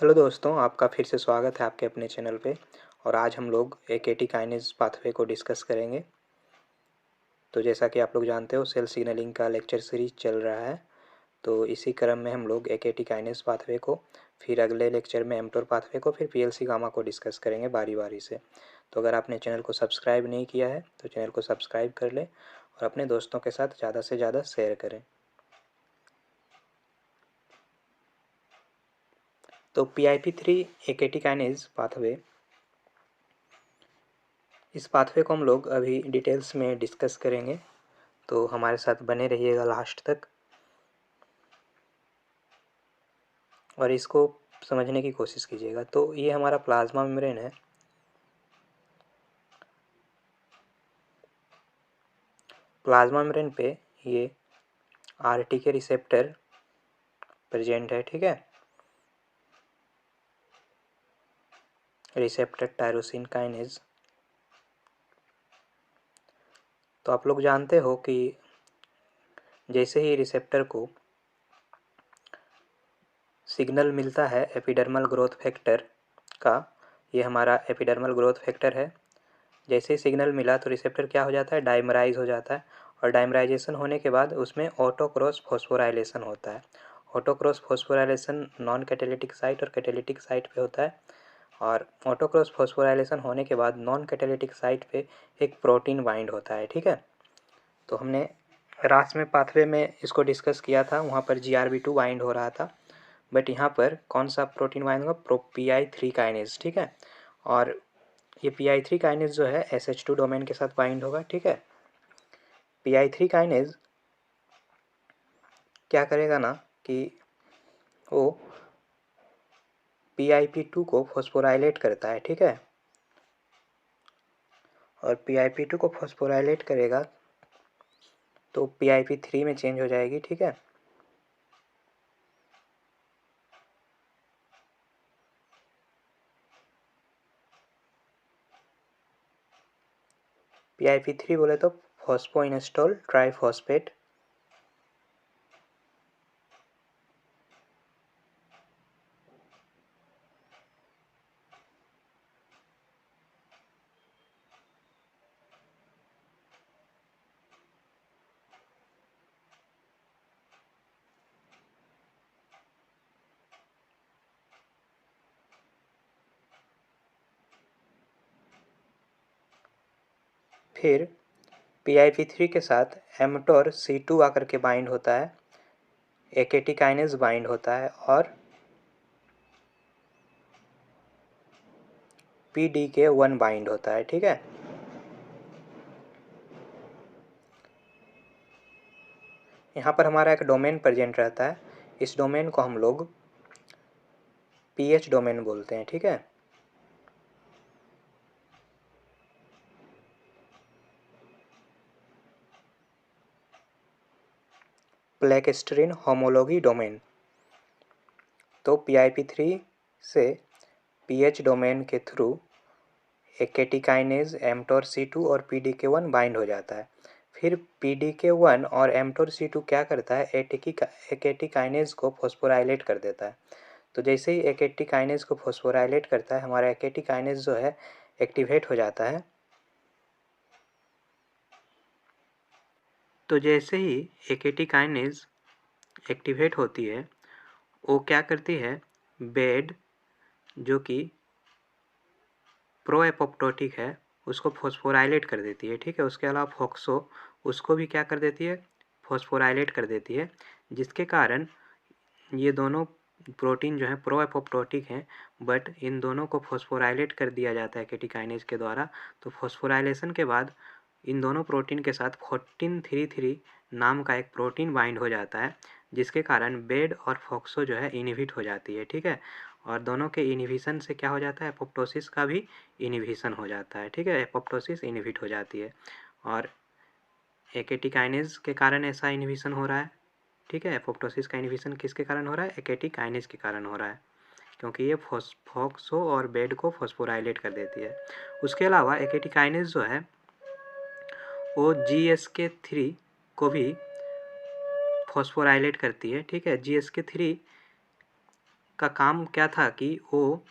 Hello दोस्तों, आपका फिर से स्वागत है आपके अपने चैनल पे। और आज हम लोग एकेटी काइनेज पाथवे को डिस्कस करेंगे। तो जैसा कि आप लोग जानते हो, सेल सिग्नलिंग का लेक्चर सीरीज चल रहा है। तो इसी क्रम में हम लोग एकेटी काइनेज पाथवे को, फिर अगले लेक्चर में एमटोर पाथवे को, फिर पीएलसी गामा को डिस्कस करेंगे बारी बारी से। तो अगर आपने चैनल को सब्सक्राइब नहीं किया है तो चैनल को सब्सक्राइब कर लें और अपने दोस्तों के साथ ज़्यादा से ज़्यादा शेयर करें। तो PIP3 एकेटी काइनेज पाथवे, इस पाथवे को हम लोग अभी डिटेल्स में डिस्कस करेंगे। तो हमारे साथ बने रहिएगा लास्ट तक और इसको समझने की कोशिश कीजिएगा। तो ये हमारा प्लाज्मा मेम्ब्रेन है। प्लाज्मा मेम्ब्रेन पे ये आरटी के रिसेप्टर प्रेजेंट है, ठीक है। Receptor tyrosine kinase. तो आप लोग जानते हो कि जैसे ही रिसेप्टर को सिग्नल मिलता है एपिडर्मल ग्रोथ फैक्टर का, ये हमारा एपिडर्मल ग्रोथ फैक्टर है। जैसे ही सिग्नल मिला तो रिसेप्टर क्या हो जाता है, डाइमराइज हो जाता है। और डाइमराइजेशन होने के बाद उसमें ऑटोक्रॉस फॉस्फोराइलेशन होता है। Autocross phosphorylation non catalytic site और कैटालिटिक साइट पे होता है। और ऑटोक्रॉस फॉस्फोराइलेशन होने के बाद नॉन कैटालिटिक साइट पे एक प्रोटीन बाइंड होता है, ठीक है। तो हमने रास में पाथवे में इसको डिस्कस किया था, वहाँ पर GRB2 बाइंड हो रहा था। बट यहाँ पर कौन सा प्रोटीन बाइंड होगा, PI3 काइनेज, ठीक है। और ये PI3 काइनेज जो है SH2 डोमेन के साथ बाइंड होगा, ठीक है। PI3 काइनेज क्या करेगा ना कि वो PIP2 को फॉस्फोराइलेट करता है, ठीक है। और PIP2 को फॉस्फोराइलेट करेगा तो PIP3 में चेंज हो जाएगी, ठीक है। PIP3 बोले तो फॉस्फोइनस्टॉल ट्राइफॉस्फेट। फिर PIP3 के साथ एमटोर C2 आकर के बाइंड होता है, एकेटी काइनेज बाइंड होता है और PDK1 बाइंड होता है, ठीक है। यहाँ पर हमारा एक डोमेन प्रेजेंट रहता है। इस डोमेन को हम लोग PH डोमेन बोलते हैं, ठीक है। प्लेकस्ट्रीन होमोलॉगी डोमेन। तो PIP3 से PH डोमेन के थ्रू एकेटी काइनेज, एमटोर C2 और PDK1 बाइंड हो जाता है। फिर PDK1 और एमटोर C2 क्या करता है, एकेटी काइनेज को फॉस्फोराइलेट कर देता है। तो जैसे ही एकेटी काइनेज को फॉस्फोराइलेट करता है, हमारा एकेटी काइनेज जो है एक्टिवेट हो जाता है। तो जैसे ही एकेटी काइनेज एक्टिवेट होती है, वो क्या करती है, बेड जो कि प्रो एपोप्टोटिक है उसको फॉस्फोराइलेट कर देती है, ठीक है। उसके अलावा फोक्सो उसको भी क्या कर देती है, फॉस्फोराइलेट कर देती है, जिसके कारण ये दोनों प्रोटीन जो है प्रो एपोप्टोटिक हैं। बट इन दोनों को फॉस्फोराइलेट कर दिया जाता है केटिकाइनेज के द्वारा। तो फॉस्फोराइलेशन के बाद इन दोनों प्रोटीन के साथ 1433 नाम का एक प्रोटीन बाइंड हो जाता है, जिसके कारण बेड और फोक्सो जो है इनहिबिट हो जाती है, ठीक है। और दोनों के इनहिबिशन से क्या हो जाता है, एपोप्टोसिस का भी इनहिबिशन हो जाता है, ठीक है। एपोप्टोसिस इनहिबिट हो जाती है और एकेटिकाइनेज के कारण ऐसा इनहिबिशन हो रहा है, ठीक है। एपोप्टोसिस का इनहिबिशन किसके कारण हो रहा है, एकेटिकाइनेज के कारण हो रहा है, क्योंकि ये फोक्सो और बेड को फॉस्फोराइलेट कर देती है। उसके अलावा एकेटिकाइनेज जो है वो GSK3 को भी फॉस्फोराइलेट करती है, ठीक है। GSK3 का काम क्या था कि वो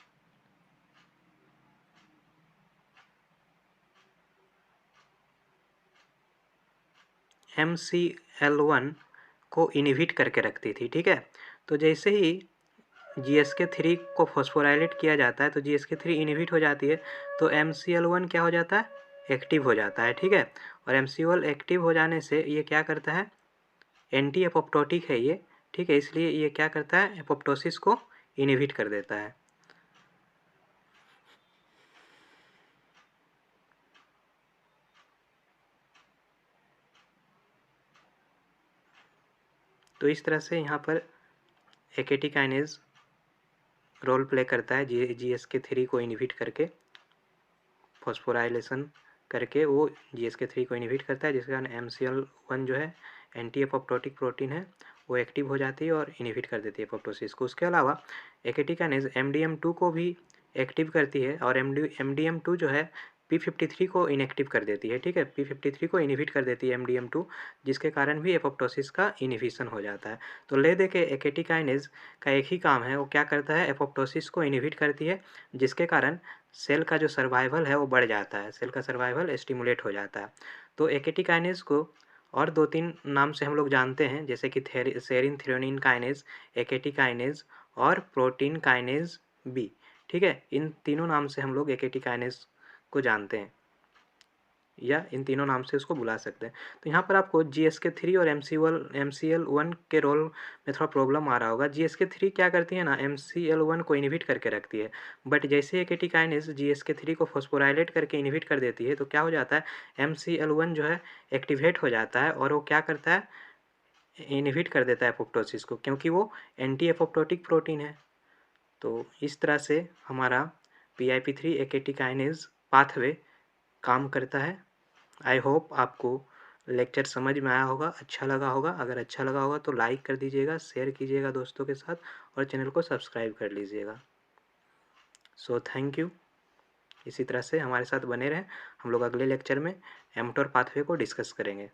MCL1 को इनहिबिट करके रखती थी, ठीक है। तो जैसे ही GSK3 को फॉस्फोराइलेट किया जाता है तो GSK3 इनहिबिट हो जाती है, तो MCL1 क्या हो जाता है, एक्टिव हो जाता है, ठीक है। और MCL एक्टिव हो जाने से ये क्या करता है, एंटी एपोप्टोटिक है ये, ठीक है, इसलिए ये क्या करता है, एपोप्टोसिस को इनहिबिट कर देता है। तो इस तरह से यहाँ पर AKT काइनेज रोल प्ले करता है GSK3 को इनहिबिट करके, फॉस्फोराइलेशन करके वो GSK3 को इनहिबिट करता है, जिसके कारण MCL1 जो है एंटी एपोप्टोटिक प्रोटीन है, वो एक्टिव हो जाती है और इनहिबिट कर देती है एपोप्टोसिस को। उसके अलावा AKT काइनेज MDM2 को भी एक्टिव करती है और MDM2 जो है P53 को इनएक्टिव कर देती है, ठीक है, P53 को इनहिबिट कर देती है MDM2, जिसके कारण भी एपोप्टोसिस का इनहिबिशन हो जाता है। तो ले दे के AKT काइनेज का एक ही काम है, वो क्या करता है, एपोप्टोसिस को इनहिबिट करती है, जिसके कारण सेल का जो सर्वाइवल है वो बढ़ जाता है, सेल का सर्वाइवल स्टिमुलेट हो जाता है। तो AKT काइनेज को और 2-3 नाम से हम लोग जानते हैं, जैसे कि serine threonine kinase, AKT kinase और प्रोटीन काइनेज बी, ठीक है। इन तीनों नाम से हम लोग AKT काइनेज को जानते हैं, या इन तीनों नाम से उसको बुला सकते हैं। तो यहाँ पर आपको GSK3 और MCL1 के रोल में थोड़ा प्रॉब्लम आ रहा होगा। GSK3 क्या करती है ना, MCL1 को इनहिबिट करके रखती है, बट जैसे AKT काइनेज GSK3 को फॉस्फोराइलेट करके इनहिबिट कर देती है, तो क्या हो जाता है, MCL1 जो है एक्टिवेट हो जाता है और वो क्या करता है, इनहिबिट कर देता है एपोप्टोसिस को, क्योंकि वो एंटी एपोप्टोटिक प्रोटीन है। तो इस तरह से हमारा PIP3 AKT काइनेज पाथवे काम करता है। आई होप आपको लेक्चर समझ में आया होगा, अच्छा लगा होगा। अगर अच्छा लगा होगा तो लाइक कर दीजिएगा, शेयर कीजिएगा दोस्तों के साथ और चैनल को सब्सक्राइब कर लीजिएगा। So thank you. इसी तरह से हमारे साथ बने रहें, हम लोग अगले लेक्चर में एमटोर पाथवे को डिस्कस करेंगे।